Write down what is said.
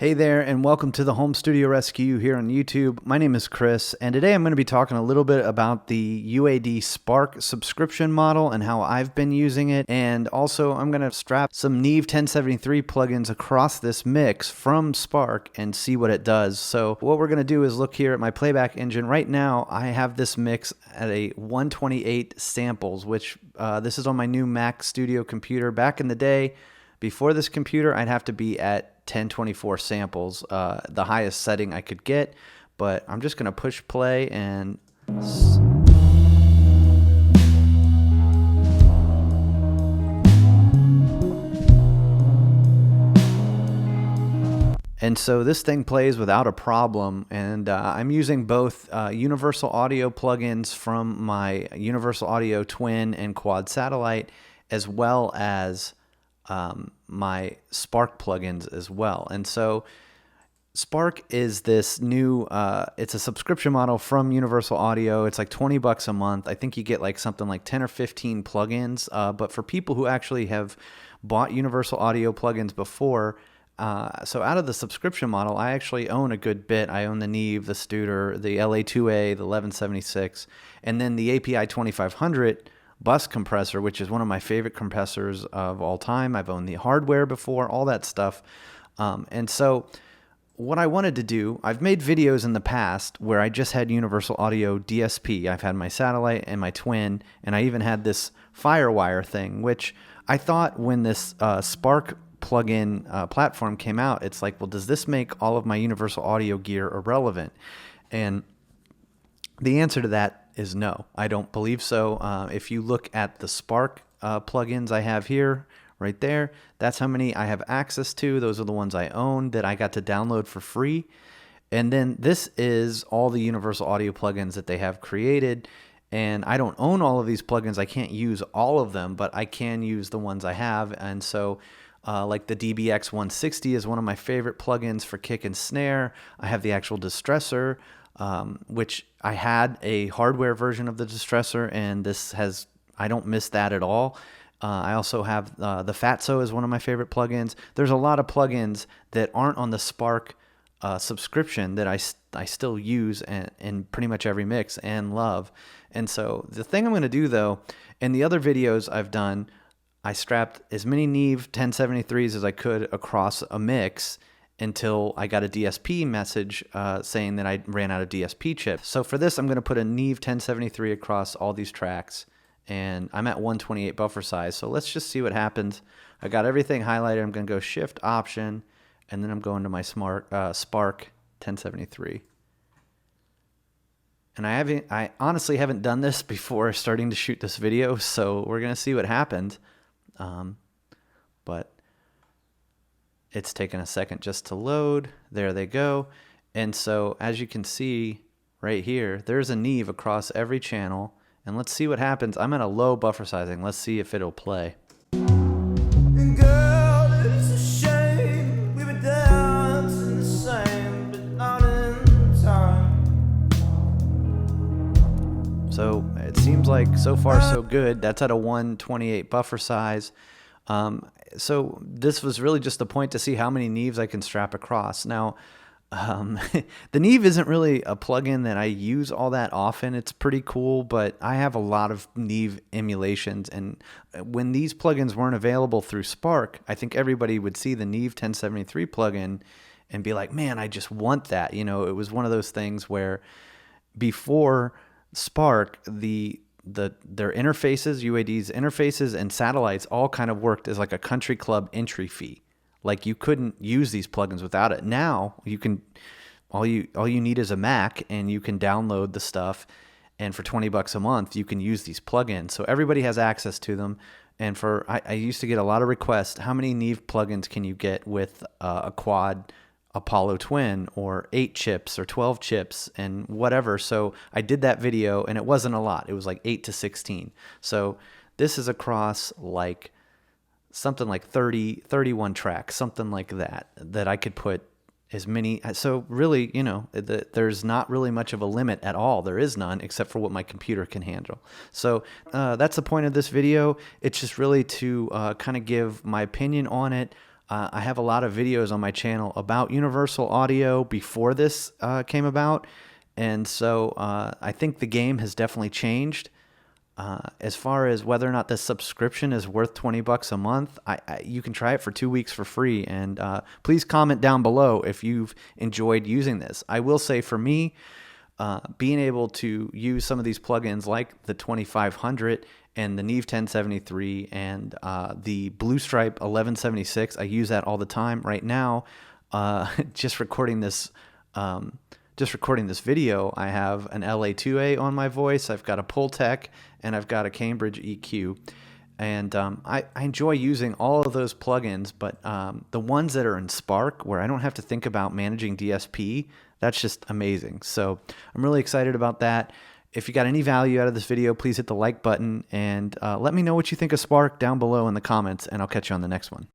Hey there, and welcome to the Home Studio Rescue here on YouTube. My name is Chris, and today I'm going to be talking a little bit about the UAD Spark subscription model and how I've been using it. And also, I'm going to strap some Neve 1073 plugins across this mix from Spark and see what it does. So what we're going to do is look here at my Playback Engine. Right now, I have this mix at a 128 samples, which this is on my new Mac Studio computer. Back in the day, before this computer, I'd have to be at 1024 samples, the highest setting I could get, but I'm just going to push play and so this thing plays without a problem, and I'm using both Universal Audio plugins from my Universal Audio Twin and Quad Satellite, as well as my Spark plugins as well. And so Spark is this new, it's a subscription model from Universal Audio. It's like $20 a month. I think you get like something like 10 or 15 plugins. But for people who actually have bought Universal Audio plugins before, so out of the subscription model, I actually own a good bit. I own the Neve, the Studer, the LA2A, the 1176, and then the API 2500 bus compressor, which is one of my favorite compressors of all time. I've owned the hardware before, all that stuff. And so what I wanted to do, I've made videos in the past where I just had Universal Audio DSP. I've had my Satellite and my Twin, and I even had this Firewire thing, which I thought when this Spark plugin platform came out, it's like, well, does this make all of my Universal Audio gear irrelevant? And the answer to that is no, I don't believe so. If you look at the Spark plugins I have here, right there, that's how many I have access to. Those are the ones I own that I got to download for free. And then this is all the Universal Audio plugins that they have created. And I don't own all of these plugins. I can't use all of them, but I can use the ones I have. And so like the DBX 160 is one of my favorite plugins for kick and snare. I have the actual distressor, which I had a hardware version of the distressor, and this has, I don't miss that at all. I also have the Fatso is one of my favorite plugins. There's a lot of plugins that aren't on the Spark subscription that I still use in pretty much every mix and love. And so the thing I'm going to do though, in the other videos I've done, I strapped as many Neve 1073s as I could across a mix until I got a DSP message saying that I ran out of DSP chips. So for this, I'm going to put a Neve 1073 across all these tracks, and I'm at 128 buffer size. So let's just see what happens. I got everything highlighted. I'm going to go Shift Option, and then I'm going to my Spark 1073. And I honestly haven't done this before starting to shoot this video, so we're going to see what happens. But it's taken a second just to load. There they go. And so as you can see right here, there's a Neve across every channel. And let's see what happens. I'm at a low buffer sizing. Let's see if it'll play. And girl, it's a shame we were dancing the same, but not in time. So it seems like so far so good. That's at a 128 buffer size. So this was really just the point to see how many Neves I can strap across. Now, the Neve isn't really a plugin that I use all that often. It's pretty cool, but I have a lot of Neve emulations. And when these plugins weren't available through Spark, I think everybody would see the Neve 1073 plugin and be like, man, I just want that. You know, it was one of those things where before Spark, their interfaces, UAD's interfaces and satellites all kind of worked as like a country club entry fee. Like you couldn't use these plugins without it. Now you can, all you need is a Mac, and you can download the stuff, and for $20 a month you can use these plugins. So everybody has access to them. And I used to get a lot of requests. How many Neve plugins can you get with a Quad Apollo Twin, or 8 chips or 12 chips and whatever? So I did that video, and it wasn't a lot. It was like 8 to 16. So this is across like something like 31 tracks, something like that I could put as many. So really, you know, there's not really much of a limit at all. There is none, except for what my computer can handle. So that's the point of this video. It's just really to kind of give my opinion on it. I have a lot of videos on my channel about universal audio before this came about. And so I think the game has definitely changed. As far as whether or not this subscription is worth $20 a month, you can try it for 2 weeks for free. And please comment down below if you've enjoyed using this. I will say for me, being able to use some of these plugins like the 2500 and the Neve 1073 and the Blue Stripe 1176, I use that all the time right now. Just recording this video, I have an LA2A on my voice, I've got a Pultec, and I've got a Cambridge EQ. And I enjoy using all of those plugins, but the ones that are in Spark, where I don't have to think about managing DSP, that's just amazing. So I'm really excited about that. If you got any value out of this video, please hit the like button, and let me know what you think of Spark down below in the comments, and I'll catch you on the next one.